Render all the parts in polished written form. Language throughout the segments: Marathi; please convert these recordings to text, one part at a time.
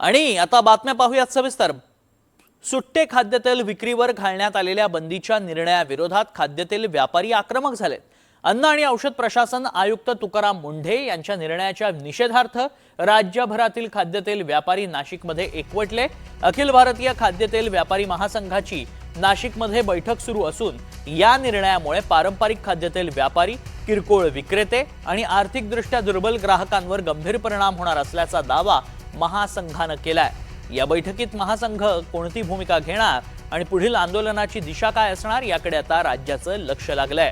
आणि आता बातम्या पाहूयात सविस्तर। सुट्टे खाद्यतेल विक्रीवर घालण्यात आलेल्या बंदीच्या निर्णयाविरोधात खाद्यतेल व्यापारी आक्रमक झाले। अन्न आणि औषध प्रशासन आयुक्त तुकाराम मुंढे यांच्या निर्णयाच्या निषेधार्थ राज्यभरातील खाद्यतेल व्यापारी नाशिकमध्ये एकवटले। अखिल भारतीय खाद्यतेल व्यापारी महासंघाची नाशिकमध्ये बैठक सुरू असून या निर्णयामुळे पारंपरिक खाद्यतेल व्यापारी, किरकोळ विक्रेते आणि आर्थिकदृष्ट्या दुर्बल ग्राहकांवर गंभीर परिणाम होणार असल्याचा दावा महासंघाने केलाय। या बैठकीत महासंघ कोणती भूमिका घेणार आणि पुढील आंदोलनाची दिशा काय असणार याकडे आता राज्याचं लक्ष लागलंय।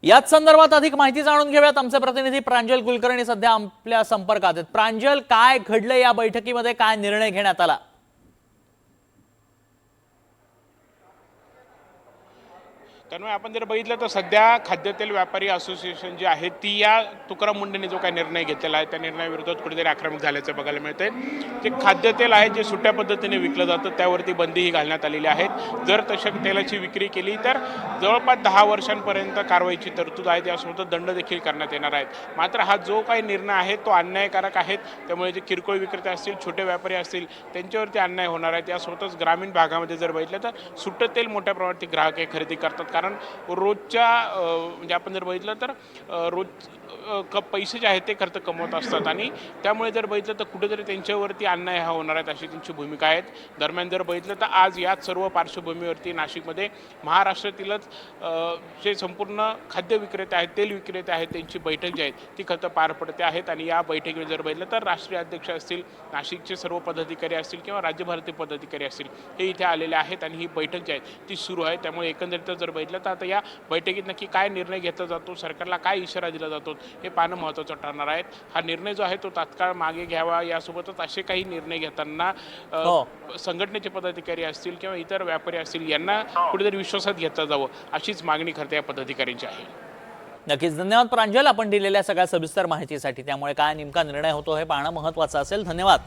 याच संदर्भात अधिक माहिती जाणून घेऊयात। आमचे प्रतिनिधी प्रांजल कुलकर्णी सध्या आपल्या संपर्कात आहेत। प्रांजल, काय घडलं या बैठकीमध्ये, काय निर्णय घेण्यात आला? त्यामुळे आपण जर बघितलं तर सध्या खाद्यतेल व्यापारी असोसिएशन जी आहे ती या तुकाराम मुंढेंनी जो काही निर्णय घेतलेला आहे त्या निर्णयाविरोधात कुठेतरी आक्रमक झाल्याचं बघायला मिळतंय। जे खाद्यतेल आहे जे सुट्या पद्धतीने विकलं जातं त्यावरती बंदीही घालण्यात आलेली आहे। जर तशा तेलाची विक्री केली तर जवळपास 10 वर्षांपर्यंत कारवाईची तरतूद आहे, त्यासोबत दंड देखील करण्यात येणार आहेत। मात्र हा जो काही निर्णय आहे तो अन्यायकारक आहे। त्यामुळे जे किरकोळ विक्रेते असतील, छोटे व्यापारी असतील त्यांच्यावरती अन्याय होणार आहे। त्यासोबतच ग्रामीण भागामध्ये जर बघितलं तर सुट्टं तेल मोठ्या प्रमाणात ग्राहक हे खरेदी करतात, कारण रोजच्या म्हणजे आपण जर बघितलं तर रोज पैसे जे आहेत ते खर्च कमवत असतात आणि त्यामुळे जर बघितलं तर कुठेतरी त्यांच्यावरती अन्याय हा होणार आहे अशी त्यांची भूमिका आहे। दरम्यान जर बघितलं तर आज याच सर्व पार्श्वभूमीवरती नाशिकमध्ये महाराष्ट्रातीलच जे संपूर्ण खाद्य विक्रेते आहेत, तेल विक्रेते आहेत त्यांची बैठक जी आहे ती खरं पार पडते आहेत। आणि या बैठकीत जर बघितलं तर राष्ट्रीय अध्यक्ष असतील, नाशिकचे सर्व पदाधिकारी असतील किंवा राज्यभरातील पदाधिकारी असतील हे इथे आलेले आहेत आणि ही बैठक जी आहे ती सुरू आहे। त्यामुळे एकंदरीत जर बघितलं तर आता या बैठकीत नक्की काय निर्णय घेतला जातो, सरकारला काय इशारा दिला जातो हे पाहणं महत्त्वाचं ठरणार आहे। हा निर्णय जो आहे तो तात्काळ मागे घ्यावा, यासोबतच असे काही निर्णय घेताना संघटनेचे पदाधिकारी असतील किंवा इतर व्यापारी असतील यांना कुठेतरी विश्वासात घेतलं जावं अशीच मागणी खरं या पदाधिकाऱ्यांची आहे। नक्कीच धन्यवाद प्रांजल, आपण दिलेल्या सगळ्या सविस्तर माहितीसाठी। त्यामुळे काय नेमका निर्णय होतो हे पाहणं महत्त्वाचं असेल। धन्यवाद।